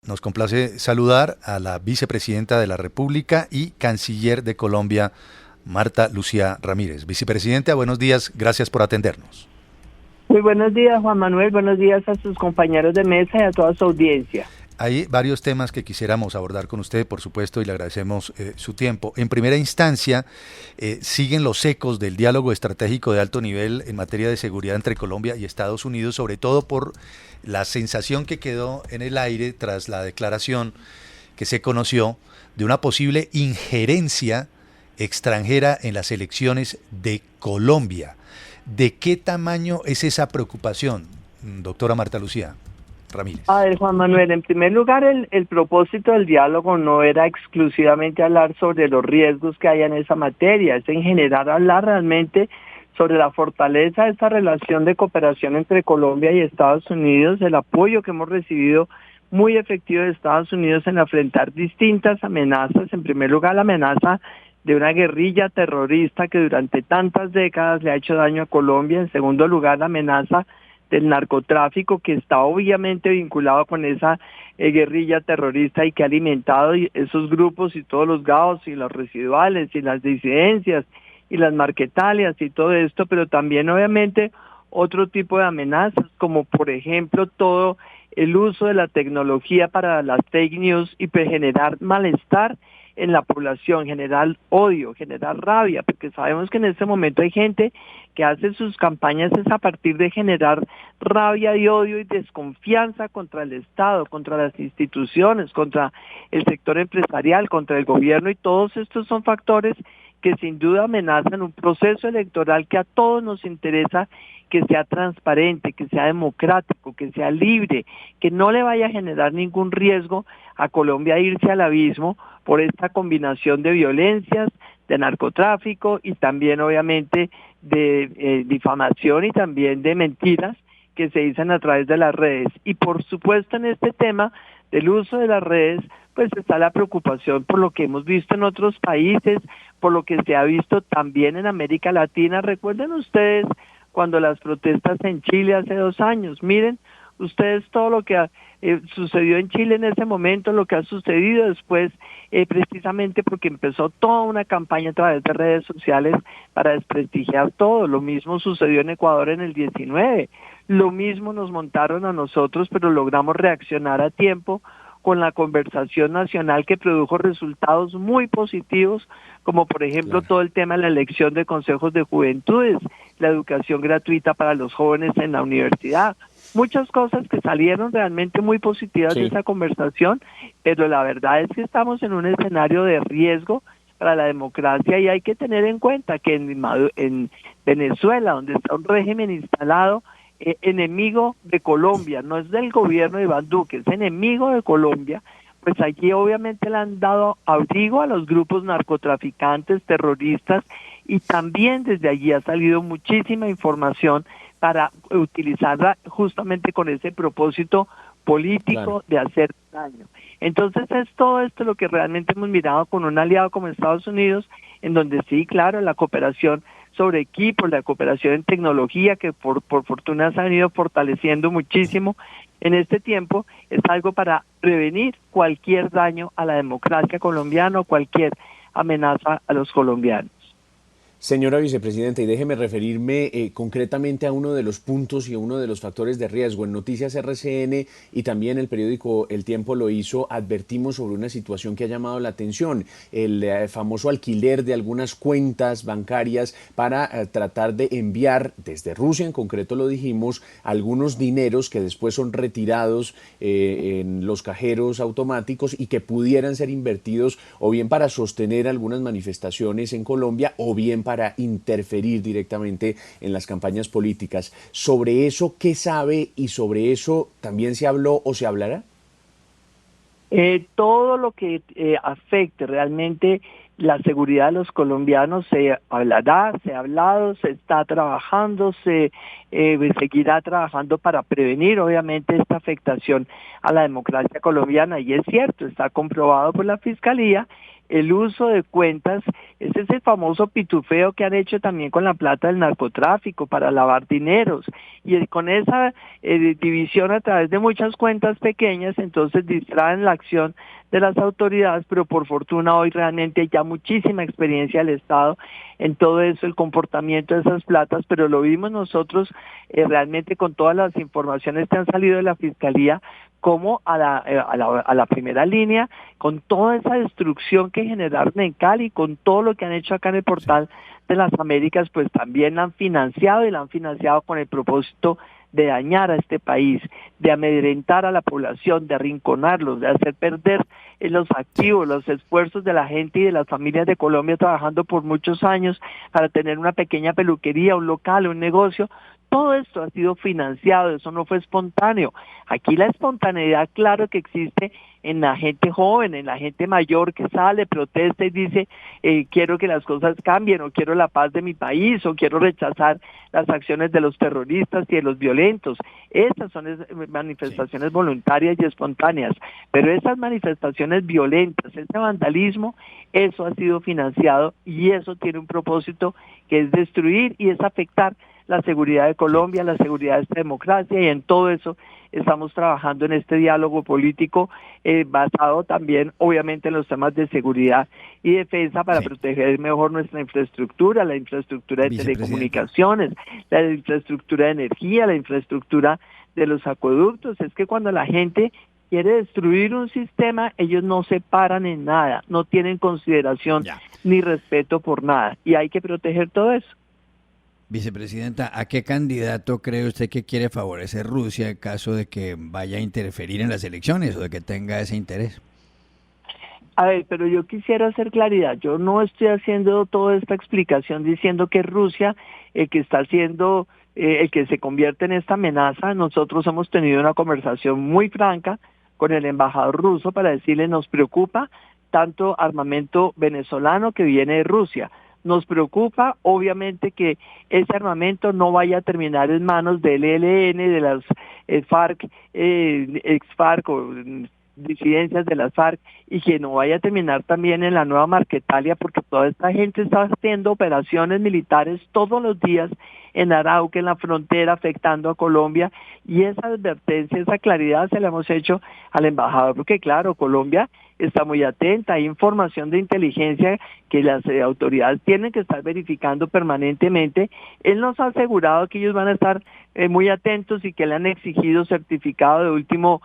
nos complace saludar a la vicepresidenta de la República y canciller de Colombia, Marta Lucía Ramírez. Vicepresidenta, buenos días, gracias por atendernos. Muy buenos días, Juan Manuel, buenos días a sus compañeros de mesa y a toda su audiencia. Hay varios temas que quisiéramos abordar con usted, por supuesto, y le agradecemos su tiempo. En primera instancia, siguen los ecos del diálogo estratégico de alto nivel en materia de seguridad entre Colombia y Estados Unidos, sobre todo por la sensación que quedó en el aire tras la declaración que se conoció de una posible injerencia extranjera en las elecciones de Colombia. ¿De qué tamaño es esa preocupación, doctora Marta Lucía Ramírez? A ver, Juan Manuel, en primer lugar, el propósito del diálogo no era exclusivamente hablar sobre los riesgos que hay en esa materia, es en general hablar realmente sobre la fortaleza de esta relación de cooperación entre Colombia y Estados Unidos, el apoyo que hemos recibido muy efectivo de Estados Unidos en enfrentar distintas amenazas. En primer lugar, la amenaza de una guerrilla terrorista que durante tantas décadas le ha hecho daño a Colombia. En segundo lugar, la amenaza del narcotráfico, que está obviamente vinculado con esa guerrilla terrorista y que ha alimentado esos grupos y todos los GAOs y los residuales y las disidencias y las marquetalias y todo esto, pero también obviamente otro tipo de amenazas, como por ejemplo todo el uso de la tecnología para las fake news y generar malestar en la población, generar odio, generar rabia, porque sabemos que en este momento hay gente que hace sus campañas es a partir de generar rabia y odio y desconfianza contra el Estado, contra las instituciones, contra el sector empresarial, contra el gobierno, y todos estos son factores que sin duda amenazan un proceso electoral que a todos nos interesa que sea transparente, que sea democrático, que sea libre, que no le vaya a generar ningún riesgo a Colombia a irse al abismo por esta combinación de violencias, de narcotráfico y también obviamente de difamación y también de mentiras que se dicen a través de las redes. Y por supuesto en este tema del uso de las redes, pues está la preocupación por lo que hemos visto en otros países, por lo que se ha visto también en América Latina. Recuerden ustedes cuando las protestas en Chile hace 2 años, miren ustedes todo lo que sucedió en Chile en ese momento, lo que ha sucedido después, precisamente porque empezó toda una campaña a través de redes sociales para desprestigiar todo. Lo mismo sucedió en Ecuador en el 19, lo mismo nos montaron a nosotros, pero logramos reaccionar a tiempo con la conversación nacional que produjo resultados muy positivos, como por ejemplo todo el tema de la elección de consejos de juventudes, la educación gratuita para los jóvenes en la universidad, muchas cosas que salieron realmente muy positivas de esa conversación, pero la verdad es que estamos en un escenario de riesgo para la democracia y hay que tener en cuenta que en Venezuela, donde está un régimen instalado, enemigo de Colombia, no es del gobierno de Iván Duque, es enemigo de Colombia, pues allí obviamente le han dado abrigo a los grupos narcotraficantes, terroristas, y también desde allí ha salido muchísima información para utilizarla justamente con ese propósito político de hacer daño. Entonces es todo esto lo que realmente hemos mirado con un aliado como Estados Unidos, en donde sí, claro, la cooperación sobre equipos, la cooperación en tecnología, que por fortuna se han ido fortaleciendo muchísimo en este tiempo, es algo para prevenir cualquier daño a la democracia colombiana o cualquier amenaza a los colombianos. Señora vicepresidenta, y déjeme referirme concretamente a uno de los puntos y a uno de los factores de riesgo. En Noticias RCN y también el periódico El Tiempo lo hizo, advertimos sobre una situación que ha llamado la atención, el famoso alquiler de algunas cuentas bancarias para tratar de enviar desde Rusia, en concreto lo dijimos, algunos dineros que después son retirados en los cajeros automáticos y que pudieran ser invertidos o bien para sostener algunas manifestaciones en Colombia o bien para interferir directamente en las campañas políticas. ¿Sobre eso qué sabe y sobre eso también se habló o se hablará? Todo lo que afecte realmente la seguridad de los colombianos se hablará, se ha hablado, se está trabajando, se seguirá trabajando para prevenir obviamente esta afectación a la democracia colombiana, y es cierto, está comprobado por la Fiscalía el uso de cuentas. Ese es el famoso pitufeo que han hecho también con la plata del narcotráfico para lavar dineros, y con esa división a través de muchas cuentas pequeñas, entonces distraen la acción de las autoridades, pero por fortuna hoy realmente hay ya muchísima experiencia del Estado en todo eso, el comportamiento de esas platas, pero lo vimos nosotros realmente con todas las informaciones que han salido de la Fiscalía, como a la primera línea, con toda esa destrucción que generaron en Cali, con todo lo que han hecho acá en el Portal de las Américas, pues también la han financiado, y la han financiado con el propósito de dañar a este país, de amedrentar a la población, de arrinconarlos, de hacer perder los activos, los esfuerzos de la gente y de las familias de Colombia trabajando por muchos años para tener una pequeña peluquería, un local, un negocio. Todo esto ha sido financiado, eso no fue espontáneo. Aquí la espontaneidad, claro que existe en la gente joven, en la gente mayor que sale, protesta y dice, quiero que las cosas cambien, o quiero la paz de mi país, o quiero rechazar las acciones de los terroristas y de los violentos. Esas son manifestaciones voluntarias y espontáneas, pero esas manifestaciones violentas, ese vandalismo, eso ha sido financiado, y eso tiene un propósito que es destruir y es afectar la seguridad de Colombia, la seguridad de esta democracia, y en todo eso estamos trabajando en este diálogo político basado también obviamente en los temas de seguridad y defensa para proteger mejor nuestra infraestructura, la infraestructura de telecomunicaciones, la infraestructura de energía, la infraestructura de los acueductos. Es que cuando la gente quiere destruir un sistema, ellos no se paran en nada, no tienen consideración ni respeto por nada, y hay que proteger todo eso. Vicepresidenta, ¿a qué candidato cree usted que quiere favorecer Rusia en caso de que vaya a interferir en las elecciones o de que tenga ese interés? A ver, pero yo quisiera hacer claridad. Yo no estoy haciendo toda esta explicación diciendo que Rusia el que está haciendo, el que se convierte en esta amenaza. Nosotros hemos tenido una conversación muy franca con el embajador ruso para decirle, nos preocupa tanto armamento venezolano que viene de Rusia. Nos preocupa, obviamente, que ese armamento no vaya a terminar en manos del ELN, de las FARC, ex-FARC o disidencias de las FARC, y que no vaya a terminar también en la nueva Marquetalia, porque toda esta gente está haciendo operaciones militares todos los días en Arauca, en la frontera, afectando a Colombia, y esa advertencia, esa claridad se la hemos hecho al embajador, porque claro, Colombia está muy atenta, hay información de inteligencia que las autoridades tienen que estar verificando permanentemente. Él nos ha asegurado que ellos van a estar muy atentos y que le han exigido certificado de último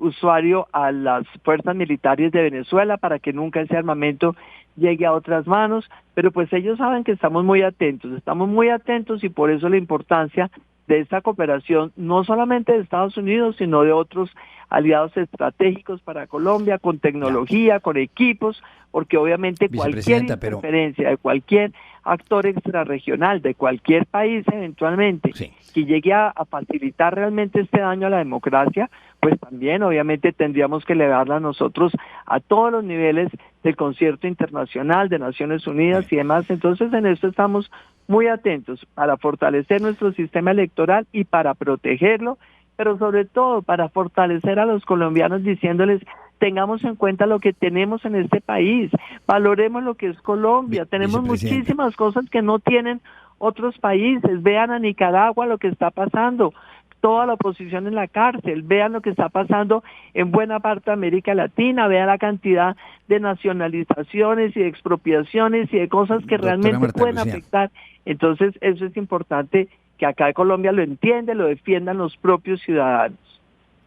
usuario a las fuerzas militares de Venezuela para que nunca ese armamento llegue a otras manos, pero pues ellos saben que estamos muy atentos y por eso la importancia de esta cooperación, no solamente de Estados Unidos, sino de otros aliados estratégicos para Colombia, con tecnología, con equipos, porque obviamente cualquier interferencia de cualquier actor extrarregional, de cualquier país eventualmente, que llegue a facilitar realmente este daño a la democracia, pues también obviamente tendríamos que elevarla nosotros a todos los niveles del concierto internacional, de Naciones Unidas y demás. Entonces en esto estamos muy atentos para fortalecer nuestro sistema electoral y para protegerlo, pero sobre todo para fortalecer a los colombianos diciéndoles, tengamos en cuenta lo que tenemos en este país, valoremos lo que es Colombia, tenemos muchísimas cosas que no tienen otros países. Vean a Nicaragua lo que está pasando, toda la oposición en la cárcel, vean lo que está pasando en buena parte de América Latina, vean la cantidad de nacionalizaciones y de expropiaciones y de cosas que realmente pueden afectar. Entonces eso es importante que acá en Colombia lo entiendan, lo defiendan los propios ciudadanos.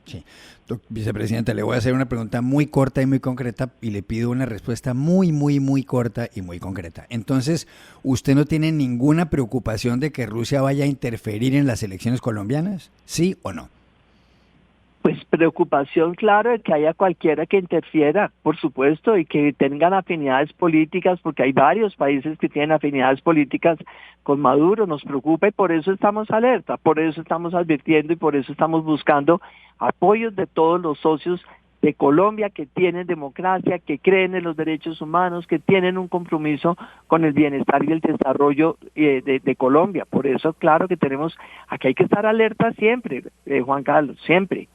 Sí. Vicepresidenta, le voy a hacer una pregunta muy corta y muy concreta y le pido una respuesta muy corta y muy concreta. Entonces, ¿usted no tiene ninguna preocupación de que Rusia vaya a interferir en las elecciones colombianas? ¿Sí o no? Pues preocupación, claro, de que haya cualquiera que interfiera, por supuesto, y que tengan afinidades políticas, porque hay varios países que tienen afinidades políticas con Maduro. Nos preocupa y por eso estamos alerta, por eso estamos advirtiendo y por eso estamos buscando apoyos de todos los socios de Colombia que tienen democracia, que creen en los derechos humanos, que tienen un compromiso con el bienestar y el desarrollo de Colombia. Por eso, claro que aquí hay que estar alerta siempre, Juan Carlos, siempre.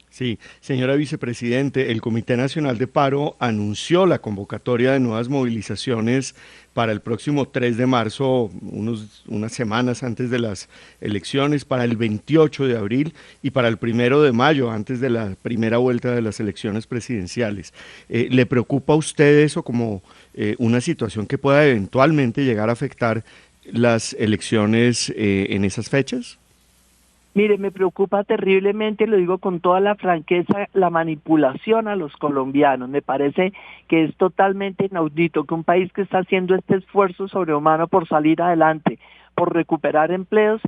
Sí, señora vicepresidente, el Comité Nacional de Paro anunció la convocatoria de nuevas movilizaciones para el próximo 3 de marzo, unas semanas antes de las elecciones, para el 28 de abril y para el 1 de mayo, antes de la primera vuelta de las elecciones presidenciales. ¿Le preocupa a usted eso como una situación que pueda eventualmente llegar a afectar las elecciones en esas fechas? Mire, me preocupa terriblemente, lo digo con toda la franqueza, la manipulación a los colombianos. Me parece que es totalmente inaudito que un país que está haciendo este esfuerzo sobrehumano por salir adelante, por recuperar empleos,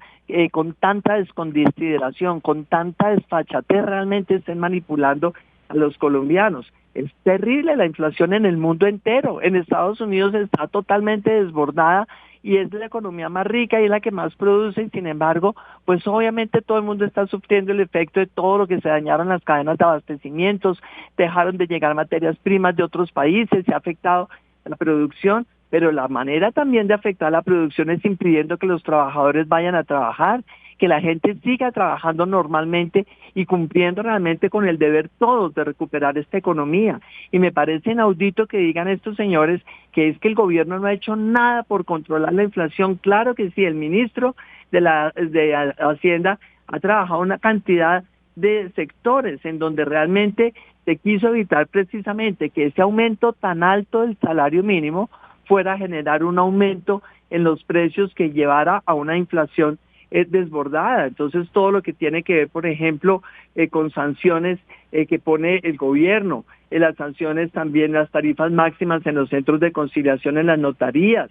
con tanta desconsideración, con tanta desfachatez, realmente estén manipulando a los colombianos. Es terrible la inflación en el mundo entero. En Estados Unidos está totalmente desbordada y es la economía más rica y es la que más produce, y sin embargo, pues obviamente todo el mundo está sufriendo el efecto de todo lo que se dañaron las cadenas de abastecimientos, dejaron de llegar materias primas de otros países, se ha afectado la producción, pero la manera también de afectar la producción es impidiendo que los trabajadores vayan a trabajar, que la gente siga trabajando normalmente y cumpliendo realmente con el deber todos de recuperar esta economía. Y me parece inaudito que digan estos señores que es que el gobierno no ha hecho nada por controlar la inflación. Claro que sí, el ministro de Hacienda ha trabajado una cantidad de sectores en donde realmente se quiso evitar precisamente que ese aumento tan alto del salario mínimo fuera a generar un aumento en los precios que llevara a una inflación desbordada. Entonces todo lo que tiene que ver, por ejemplo, con sanciones que pone el gobierno, las sanciones también, las tarifas máximas en los centros de conciliación en las notarías,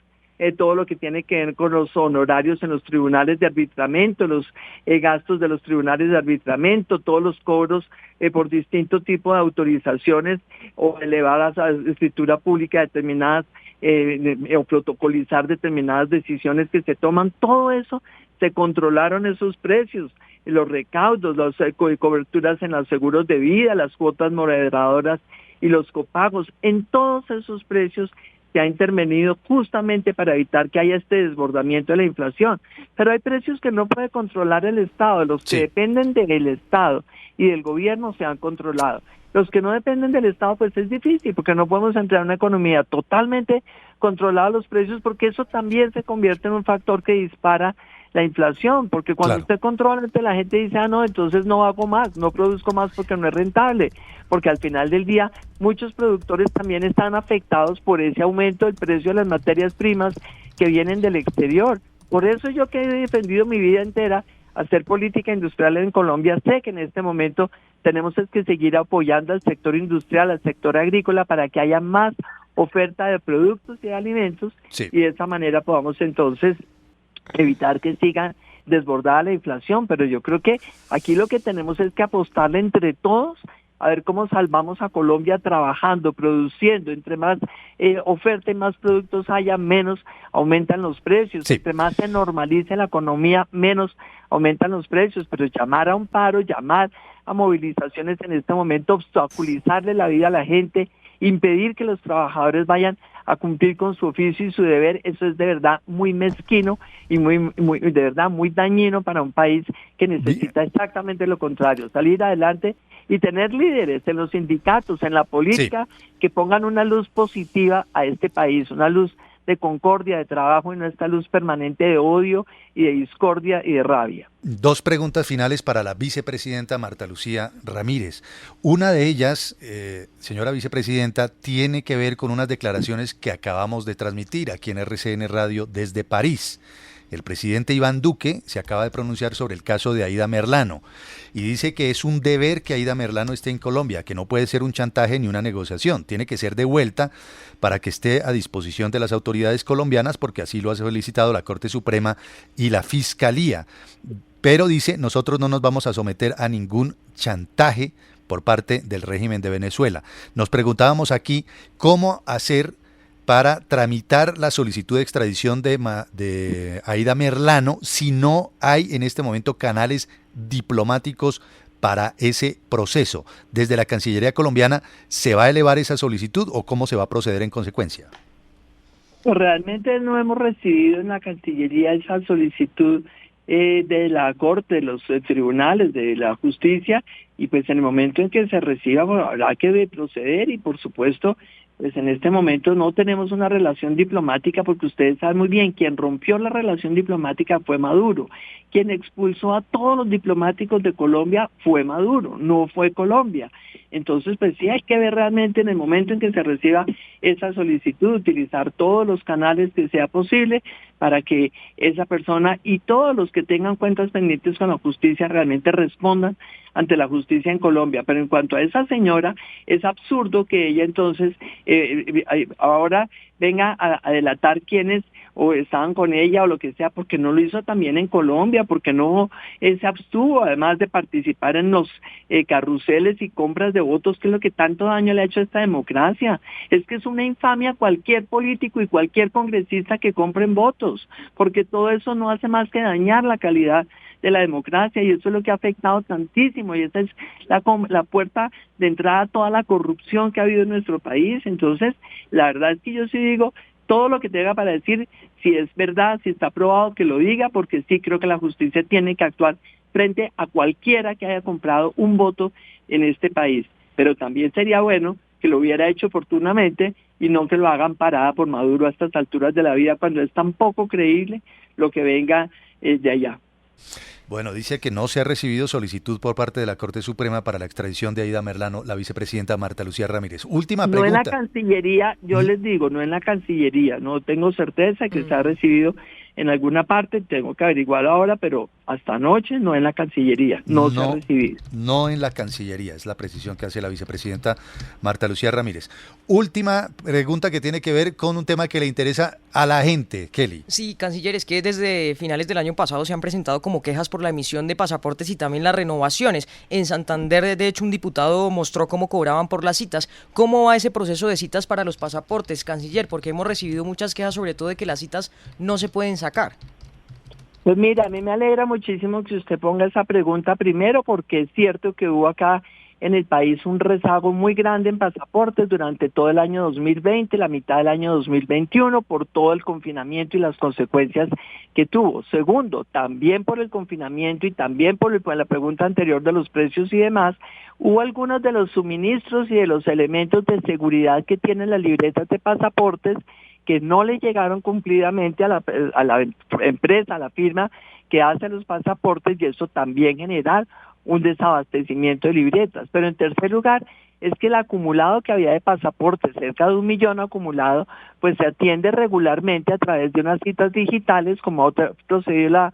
todo lo que tiene que ver con los honorarios en los tribunales de arbitramiento, los gastos de los tribunales de arbitramiento, todos los cobros por distinto tipo de autorizaciones o elevadas a escritura pública determinadas o protocolizar determinadas decisiones que se toman, todo eso se controlaron esos precios, los recaudos, las coberturas en los seguros de vida, las cuotas moderadoras y los copagos. En todos esos precios se ha intervenido justamente para evitar que haya este desbordamiento de la inflación. Pero hay precios que no puede controlar el Estado, los que dependen del Estado y del gobierno se han controlado. Los que no dependen del Estado, pues es difícil, porque no podemos entrar en una economía totalmente controlada los precios, porque eso también se convierte en un factor que dispara la inflación, porque cuando usted controla, la gente dice, no, entonces no hago más, no produzco más porque no es rentable, porque al final del día muchos productores también están afectados por ese aumento del precio de las materias primas que vienen del exterior. Por eso yo, que he defendido mi vida entera hacer política industrial en Colombia, sé que en este momento tenemos que seguir apoyando al sector industrial, al sector agrícola, para que haya más oferta de productos y de alimentos, y de esa manera podamos entonces evitar que siga desbordada la inflación. Pero yo creo que aquí lo que tenemos es que apostarle entre todos a ver cómo salvamos a Colombia trabajando, produciendo. Entre más oferta y más productos haya, menos aumentan los precios. Entre más se normalice la economía, menos aumentan los precios. Pero llamar a un paro, llamar a movilizaciones en este momento, obstaculizarle la vida a la gente, impedir que los trabajadores vayan a cumplir con su oficio y su deber, eso es de verdad muy mezquino y de verdad muy dañino para un país que necesita exactamente lo contrario, salir adelante y tener líderes en los sindicatos, en la política, que pongan una luz positiva a este país, una luz de concordia, de trabajo, y no esta luz permanente de odio y de discordia y de rabia. Dos preguntas finales para la vicepresidenta Marta Lucía Ramírez. Una de ellas, señora vicepresidenta, tiene que ver con unas declaraciones que acabamos de transmitir aquí en RCN Radio desde París. El presidente Iván Duque se acaba de pronunciar sobre el caso de Aída Merlano y dice que es un deber que Aída Merlano esté en Colombia, que no puede ser un chantaje ni una negociación, tiene que ser devuelta para que esté a disposición de las autoridades colombianas, porque así lo ha solicitado la Corte Suprema y la Fiscalía. Pero dice, nosotros no nos vamos a someter a ningún chantaje por parte del régimen de Venezuela. Nos preguntábamos aquí cómo hacer para tramitar la solicitud de extradición de Aída Merlano si no hay en este momento canales diplomáticos para ese proceso. ¿Desde la Cancillería colombiana se va a elevar esa solicitud o cómo se va a proceder en consecuencia? Pues realmente no hemos recibido en la Cancillería esa solicitud de la Corte, de los tribunales, de la justicia, y pues en el momento en que se reciba, bueno, habrá que proceder y por supuesto, pues en este momento no tenemos una relación diplomática porque ustedes saben muy bien, quien rompió la relación diplomática fue Maduro, quien expulsó a todos los diplomáticos de Colombia fue Maduro, no fue Colombia. Entonces, pues sí hay que ver realmente en el momento en que se reciba esa solicitud, utilizar todos los canales que sea posible para que esa persona y todos los que tengan cuentas pendientes con la justicia realmente respondan ante la justicia en Colombia. Pero en cuanto a esa señora, es absurdo que ella entonces ahora venga a delatar quiénes o estaban con ella o lo que sea, porque no lo hizo también en Colombia, porque no se abstuvo, además de participar en los carruseles y compras de votos, que es lo que tanto daño le ha hecho a esta democracia. Es que es una infamia cualquier político y cualquier congresista que compren votos, porque todo eso no hace más que dañar la calidad de la democracia y eso es lo que ha afectado tantísimo y esa es la puerta de entrada a toda la corrupción que ha habido en nuestro país. Entonces, la verdad es que yo sí digo todo lo que tenga para decir, si es verdad, si está probado, que lo diga, porque sí creo que la justicia tiene que actuar frente a cualquiera que haya comprado un voto en este país. Pero también sería bueno que lo hubiera hecho oportunamente y no que lo hagan parada por Maduro a estas alturas de la vida, cuando es tan poco creíble lo que venga de allá. Bueno, dice que no se ha recibido solicitud por parte de la Corte Suprema para la extradición de Aida Merlano, la vicepresidenta Marta Lucía Ramírez. Última pregunta. No en la Cancillería, yo les digo, no en la Cancillería, no tengo certeza que se ha recibido en alguna parte, tengo que averiguar ahora, pero hasta anoche no en la Cancillería, no se ha recibido. No en la Cancillería, es la precisión que hace la vicepresidenta Marta Lucía Ramírez. Última pregunta que tiene que ver con un tema que le interesa a la gente, Kelly. Sí, canciller, es que desde finales del año pasado se han presentado como quejas por la emisión de pasaportes y también las renovaciones. En Santander, de hecho, un diputado mostró cómo cobraban por las citas. ¿Cómo va ese proceso de citas para los pasaportes, canciller? Porque hemos recibido muchas quejas, sobre todo de que las citas no se pueden sacar. Pues mira, a mí me alegra muchísimo que usted ponga esa pregunta primero, porque es cierto que hubo acá en el país un rezago muy grande en pasaportes durante todo el año 2020, la mitad del año 2021, por todo el confinamiento y las consecuencias que tuvo. Segundo, también por el confinamiento y también por la pregunta anterior de los precios y demás, hubo algunos de los suministros y de los elementos de seguridad que tienen las libretas de pasaportes que no le llegaron cumplidamente a la empresa, a la firma que hace los pasaportes, y eso también genera un desabastecimiento de libretas. Pero en tercer lugar, es que el acumulado que había de pasaportes, cerca de 1 millón acumulado, pues se atiende regularmente a través de unas citas digitales, como procedió la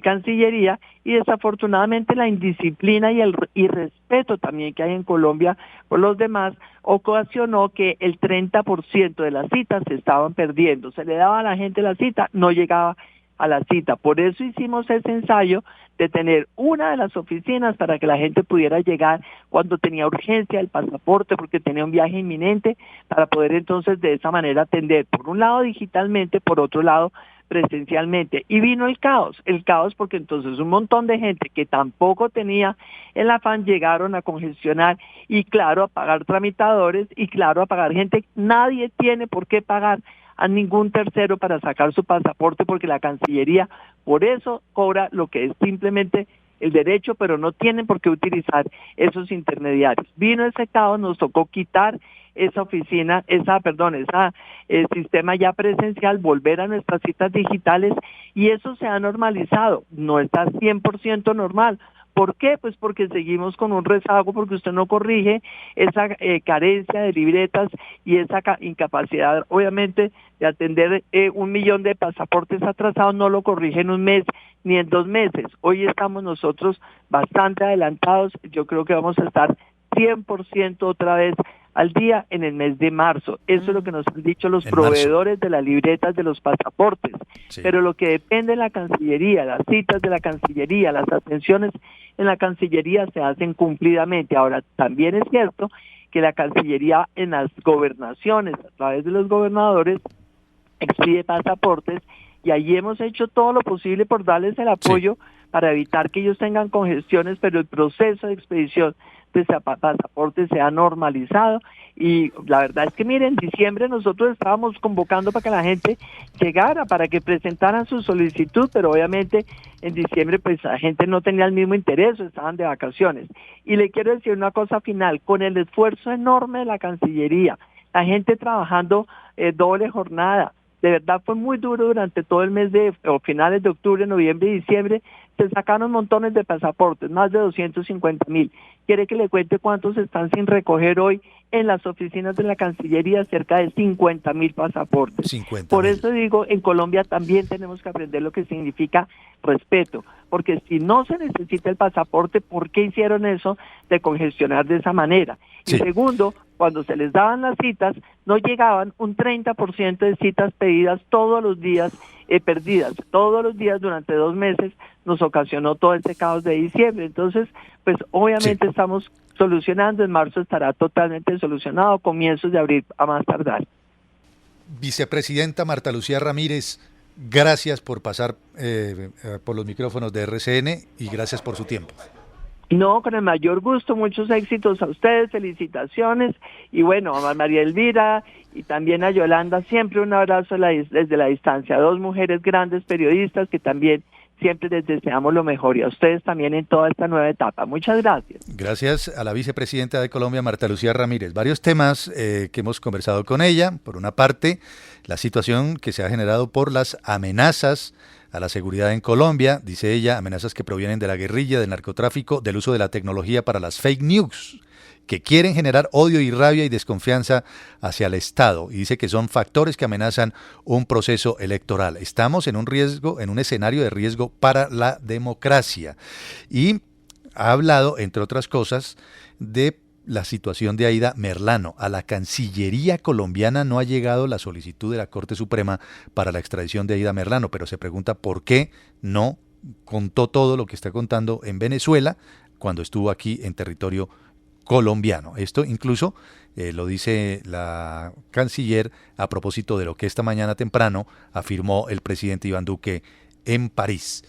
Cancillería, y desafortunadamente la indisciplina y el irrespeto también que hay en Colombia por los demás ocasionó que el 30% de las citas se estaban perdiendo. Se le daba a la gente la cita, no llegaba a la cita. Por eso hicimos ese ensayo de tener una de las oficinas para que la gente pudiera llegar cuando tenía urgencia el pasaporte, porque tenía un viaje inminente, para poder entonces de esa manera atender, por un lado digitalmente, por otro lado presencialmente. Y vino el caos porque entonces un montón de gente que tampoco tenía el afán llegaron a congestionar y claro, a pagar tramitadores y claro, a pagar gente. Nadie tiene por qué pagar a ningún tercero para sacar su pasaporte, porque la Cancillería por eso cobra lo que es simplemente el derecho, pero no tienen por qué utilizar esos intermediarios. Vino ese caos, nos tocó quitar esa oficina, ese sistema ya presencial, volver a nuestras citas digitales, y eso se ha normalizado. No está 100% normal. ¿Por qué? Pues porque seguimos con un rezago, porque usted no corrige esa carencia de libretas y esa incapacidad, obviamente, de atender 1 millón de pasaportes atrasados, no lo corrige en un mes ni en 2 meses. Hoy estamos nosotros bastante adelantados, yo creo que vamos a estar 100% otra vez al día en el mes de marzo. Eso es lo que nos han dicho los proveedores de las libretas de los pasaportes. Sí. Pero lo que depende de la Cancillería, las citas de la Cancillería, las atenciones en la Cancillería se hacen cumplidamente. Ahora, también es cierto que la Cancillería en las gobernaciones, a través de los gobernadores, expide pasaportes, y allí hemos hecho todo lo posible por darles el apoyo para evitar que ellos tengan congestiones, pero el proceso de expedición pasaporte se ha normalizado. Y la verdad es que, miren, en diciembre nosotros estábamos convocando para que la gente llegara, para que presentaran su solicitud, pero obviamente en diciembre pues la gente no tenía el mismo interés, estaban de vacaciones. Y le quiero decir una cosa final, con el esfuerzo enorme de la Cancillería, la gente trabajando doble jornada, de verdad fue muy duro durante todo el mes o finales de octubre, noviembre y diciembre, se sacaron montones de pasaportes, más de 250,000. ¿Quiere que le cuente cuántos están sin recoger hoy en las oficinas de la Cancillería? Cerca de 50,000 pasaportes. 50,000. Por eso digo, en Colombia también tenemos que aprender lo que significa respeto, porque si no se necesita el pasaporte, ¿por qué hicieron eso de congestionar de esa manera? Sí. Y segundo, cuando se les daban las citas, no llegaban un 30% de citas pedidas todos los días, perdidas todos los días durante 2 meses, nos ocasionó todo este caos de diciembre. Entonces, pues obviamente estamos solucionando, en marzo estará totalmente solucionado, comienzos de abril a más tardar. Vicepresidenta Marta Lucía Ramírez, gracias por pasar por los micrófonos de RCN y gracias por su tiempo. No, con el mayor gusto, muchos éxitos a ustedes, felicitaciones, y bueno, a María Elvira y también a Yolanda, siempre un abrazo desde la distancia, 2 mujeres grandes periodistas que también siempre les deseamos lo mejor, y a ustedes también en toda esta nueva etapa. Muchas gracias. Gracias a la vicepresidenta de Colombia, Marta Lucía Ramírez. Varios temas que hemos conversado con ella. Por una parte, la situación que se ha generado por las amenazas a la seguridad en Colombia, dice ella, amenazas que provienen de la guerrilla, del narcotráfico, del uso de la tecnología para las fake news, que quieren generar odio y rabia y desconfianza hacia el Estado, y dice que son factores que amenazan un proceso electoral. Estamos en un riesgo, en un escenario de riesgo para la democracia. Y ha hablado, entre otras cosas, de la situación de Aida Merlano. A la Cancillería colombiana no ha llegado la solicitud de la Corte Suprema para la extradición de Aida Merlano, pero se pregunta por qué no contó todo lo que está contando en Venezuela cuando estuvo aquí en territorio colombiano. Esto incluso lo dice la canciller a propósito de lo que esta mañana temprano afirmó el presidente Iván Duque en París.